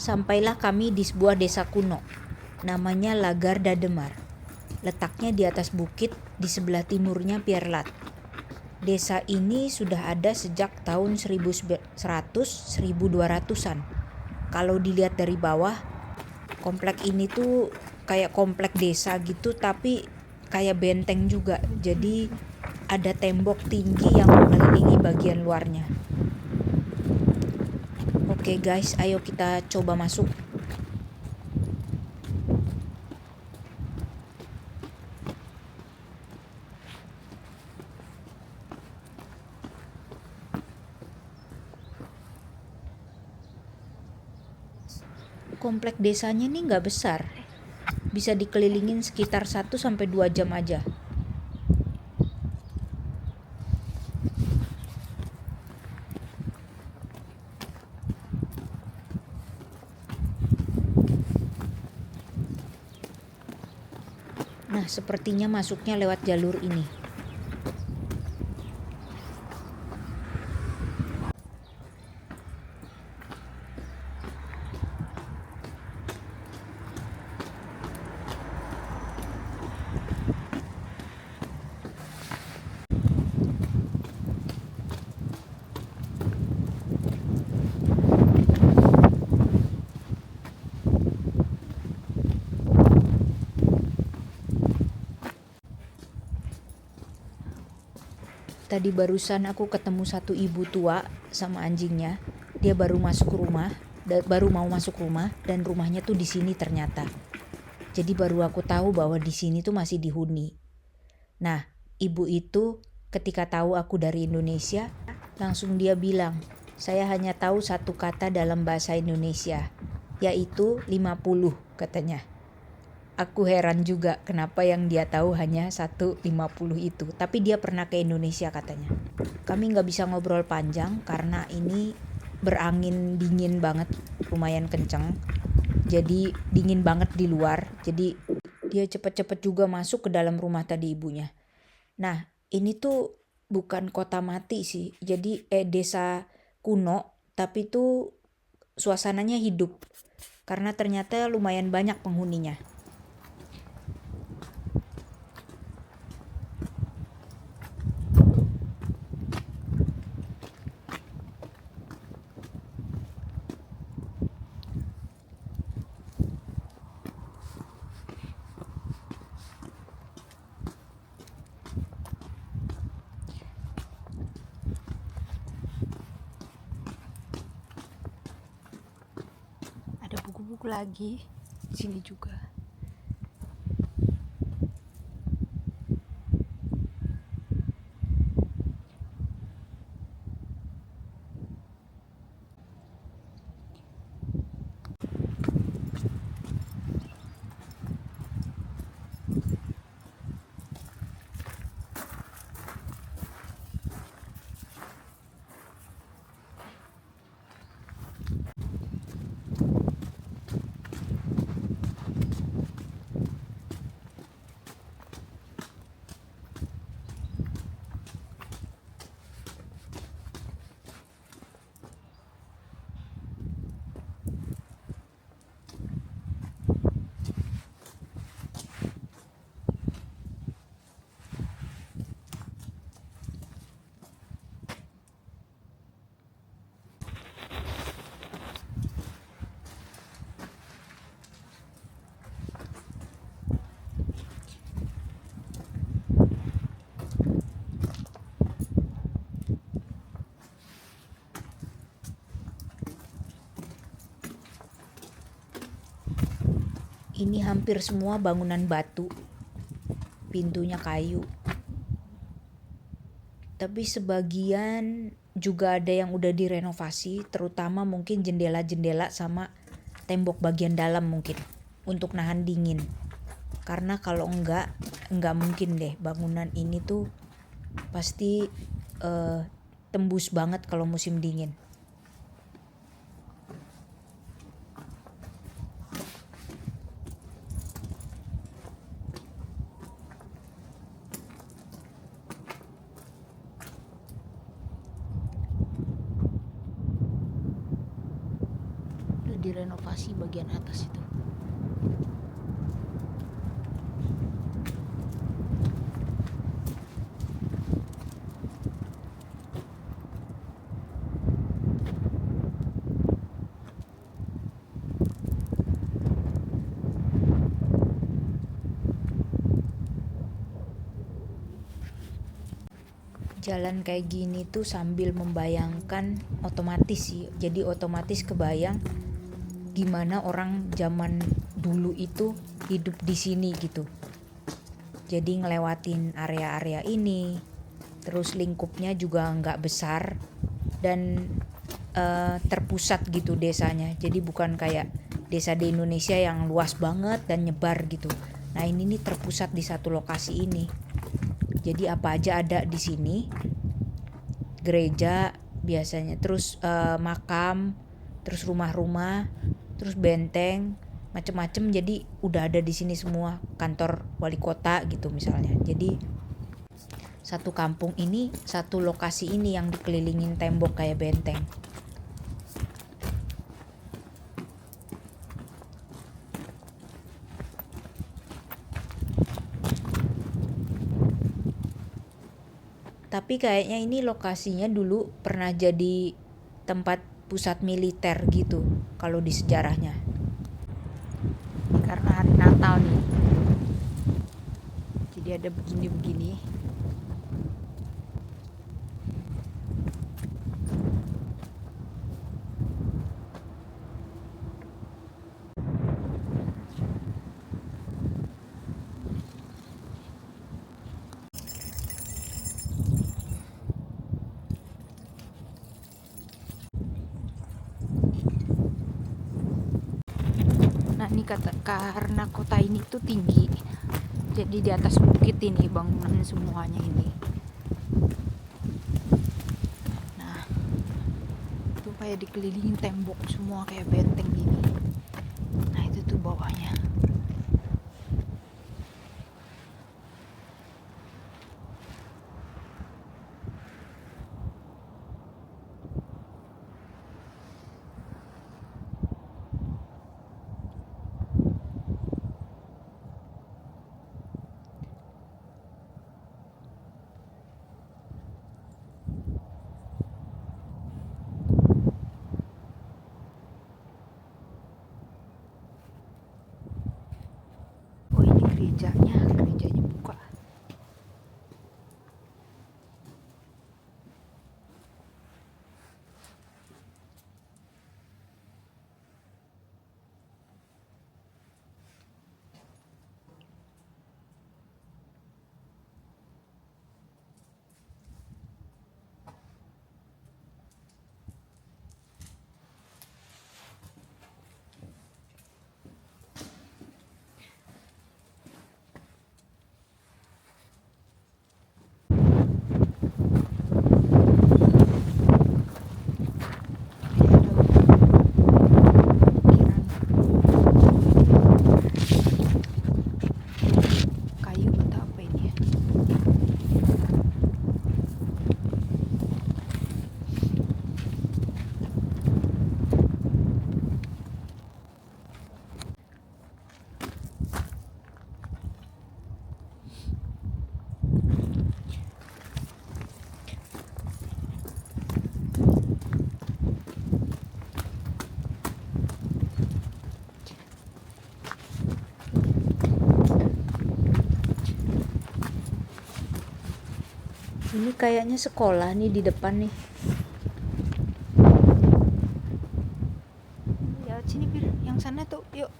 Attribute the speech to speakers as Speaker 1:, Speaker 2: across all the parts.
Speaker 1: Sampailah kami di sebuah desa kuno, namanya Lagarda Demar. Letaknya di atas bukit, di sebelah timurnya Pierlat. Desa ini sudah ada sejak tahun 1100-1200-an. Kalau dilihat dari bawah, komplek ini tuh kayak komplek desa gitu, tapi kayak benteng juga. Jadi ada tembok tinggi yang mengelilingi bagian luarnya. Oke guys, ayo kita coba masuk. Komplek desanya nih nggak besar. Bisa dikelilingin sekitar 1-2 jam aja. Nah, sepertinya masuknya lewat jalur ini. Tadi barusan aku ketemu satu ibu tua sama anjingnya. Dia baru masuk rumah, baru mau masuk rumah dan rumahnya tuh di sini ternyata. Jadi baru aku tahu bahwa di sini tuh masih dihuni. Nah, ibu itu ketika tahu aku dari Indonesia, langsung dia bilang, "Saya hanya tahu satu kata dalam bahasa Indonesia, yaitu 50," katanya. Aku heran juga kenapa yang dia tahu hanya 150 itu. Tapi dia pernah ke Indonesia katanya. Kami nggak bisa ngobrol panjang karena ini berangin dingin banget, lumayan kenceng. Jadi dingin banget di luar. Jadi dia cepet-cepet juga masuk ke dalam rumah tadi ibunya. Nah, ini tuh bukan kota mati sih. Jadi desa kuno, tapi tuh suasananya hidup. Karena ternyata lumayan banyak penghuninya.
Speaker 2: Ada buku-buku lagi di sini juga.
Speaker 1: Ini hampir semua bangunan batu, pintunya kayu. Tapi sebagian juga ada yang udah direnovasi, terutama mungkin jendela-jendela sama tembok bagian dalam mungkin untuk nahan dingin. Karena kalau enggak mungkin deh bangunan ini tuh pasti tembus banget kalau musim dingin.
Speaker 2: direnovasi bagian atas itu.
Speaker 1: Jalan kayak gini tuh sambil membayangkan otomatis sih. Jadi otomatis kebayang gimana orang zaman dulu itu hidup di sini gitu. Jadi ngelewatin area-area ini, terus lingkupnya juga nggak besar dan terpusat gitu desanya. Jadi bukan kayak desa di Indonesia yang luas banget dan nyebar gitu. Nah ini nih terpusat di satu lokasi ini. Jadi apa aja ada di sini, gereja biasanya, terus makam, terus rumah-rumah, terus benteng, macem-macem. Jadi udah ada di sini semua, kantor wali kota gitu misalnya. Jadi satu kampung ini, satu lokasi ini yang dikelilingin tembok kayak benteng. Tapi kayaknya ini lokasinya dulu pernah jadi tempat pusat militer gitu kalau di sejarahnya.
Speaker 2: Karena hari Natal nih, jadi ada begini-begini. Nah ini karena kota ini tuh tinggi, jadi di atas bukit ini bangunan semuanya ini. Nah itu kayak dikelilingin tembok semua kayak benteng gini. Nah itu tuh bawahnya. Oh ini gerejanya buka. Kayu atau apa ini ya?
Speaker 1: Ini kayaknya sekolah nih di depan nih.
Speaker 2: Ya sini Bir, yang sana tuh, yuk.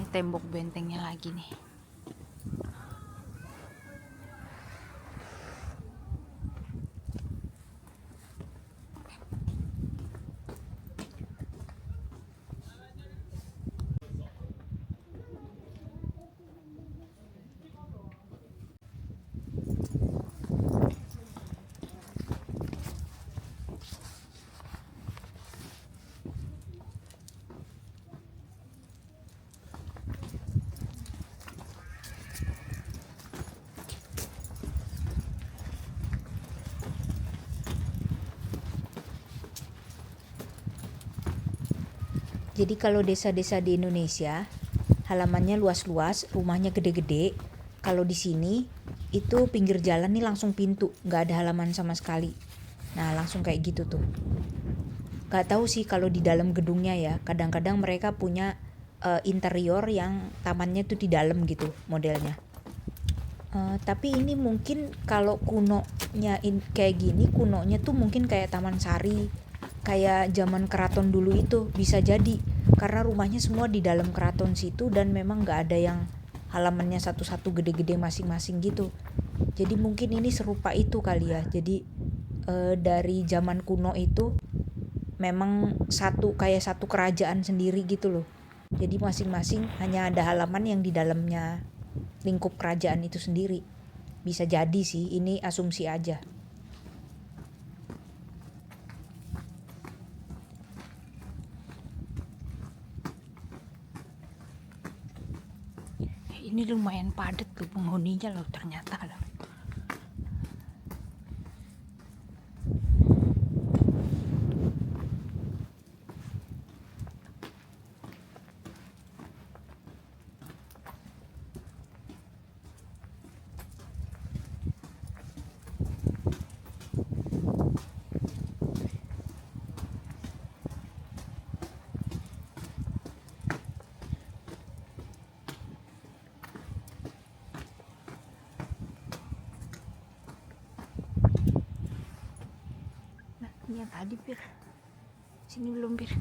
Speaker 2: tembok bentengnya lagi nih.
Speaker 1: Jadi kalau desa-desa di Indonesia halamannya luas-luas, rumahnya gede-gede. Kalau di sini itu pinggir jalan nih langsung pintu, nggak ada halaman sama sekali. Nah langsung kayak gitu tuh. Gak tahu sih kalau di dalam gedungnya ya. Kadang-kadang mereka punya interior yang tamannya tuh di dalam gitu modelnya. Tapi ini mungkin kalau kunonya kayak gini, kunonya tuh mungkin kayak Taman Sari, kayak zaman keraton dulu itu bisa jadi karena rumahnya semua di dalam keraton situ dan memang nggak ada yang halamannya satu-satu gede-gede masing-masing gitu. Jadi mungkin ini serupa itu kali ya. Jadi dari zaman kuno itu memang satu kerajaan sendiri gitu loh. Jadi masing-masing hanya ada halaman yang di dalamnya lingkup kerajaan itu sendiri. Bisa jadi sih, ini asumsi aja.
Speaker 2: Ini lumayan padat tuh penghuninya loh ternyata loh. Nah, ini yang tadi Pir. Sini belum Pir.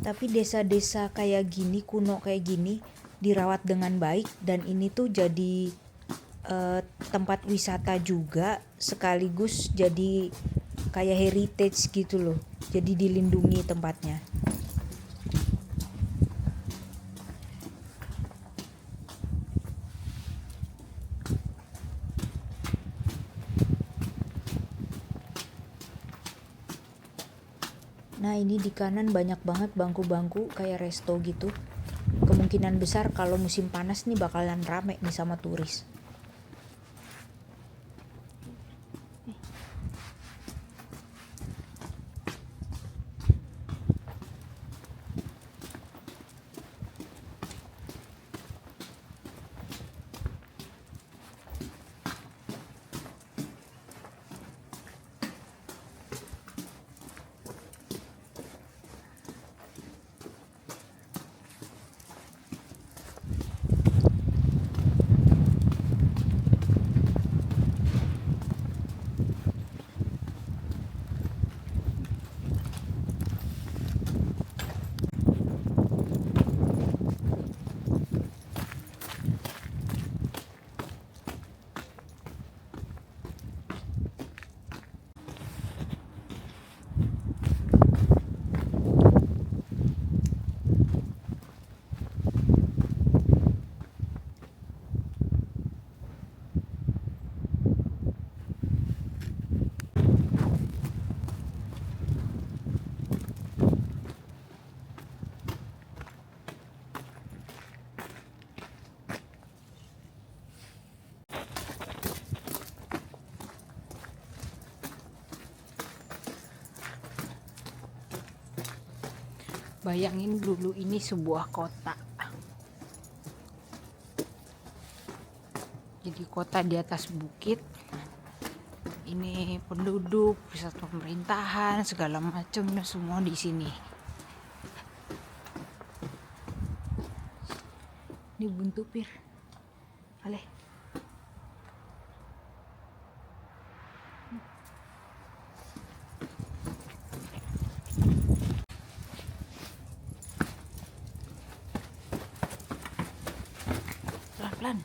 Speaker 1: Tapi desa-desa kayak gini, kuno kayak gini, dirawat dengan baik dan ini tuh jadi tempat wisata juga sekaligus jadi kayak heritage gitu loh. Jadi dilindungi tempatnya. Nah ini di kanan banyak banget bangku-bangku kayak resto gitu. Kemungkinan besar kalau musim panas nih bakalan rame nih sama turis.
Speaker 2: Bayangin dulu ini sebuah kota. Jadi kota di atas bukit. Ini penduduk, pusat pemerintahan, segala macamnya semua di sini. Ini buntu pir. Aleh. Pelan-pelan.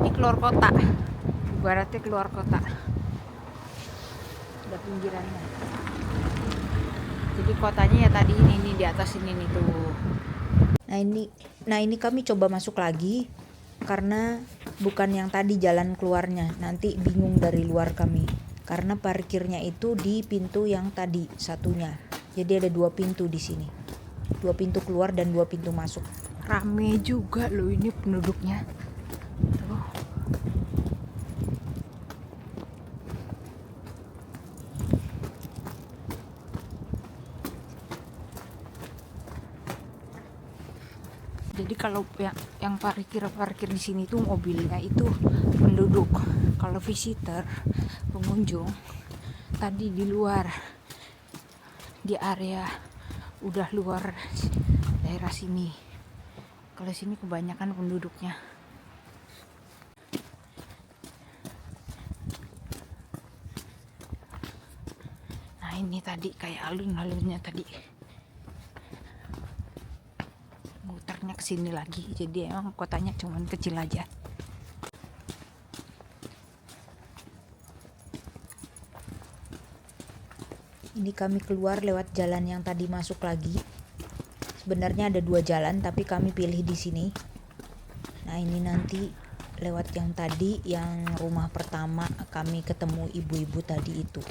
Speaker 2: Ini keluar kota. Ibaratnya keluar kota. Udah pinggirannya. Jadi kotanya ya tadi ini nih di atas ini nih tuh.
Speaker 1: Nah ini kami coba masuk lagi karena bukan yang tadi jalan keluarnya. Nanti bingung dari luar kami. Karena parkirnya itu di pintu yang tadi satunya. Jadi ada 2 pintu di sini. 2 pintu keluar dan 2 pintu masuk.
Speaker 2: Rame juga loh ini penduduknya. Tuh. Jadi kalau yang parkir di sini tuh mobilnya itu penduduk. Kalau visitor, pengunjung tadi di luar, di area udah luar daerah sini. Kalau sini kebanyakan penduduknya. Nah ini tadi kayak alun-alunnya tadi. Muternya ke sini lagi, jadi emang kotanya cuman kecil aja.
Speaker 1: Ini kami keluar lewat jalan yang tadi masuk lagi. Sebenarnya ada 2 jalan tapi kami pilih di sini. Nah ini nanti lewat yang tadi, yang rumah pertama kami ketemu ibu-ibu tadi itu.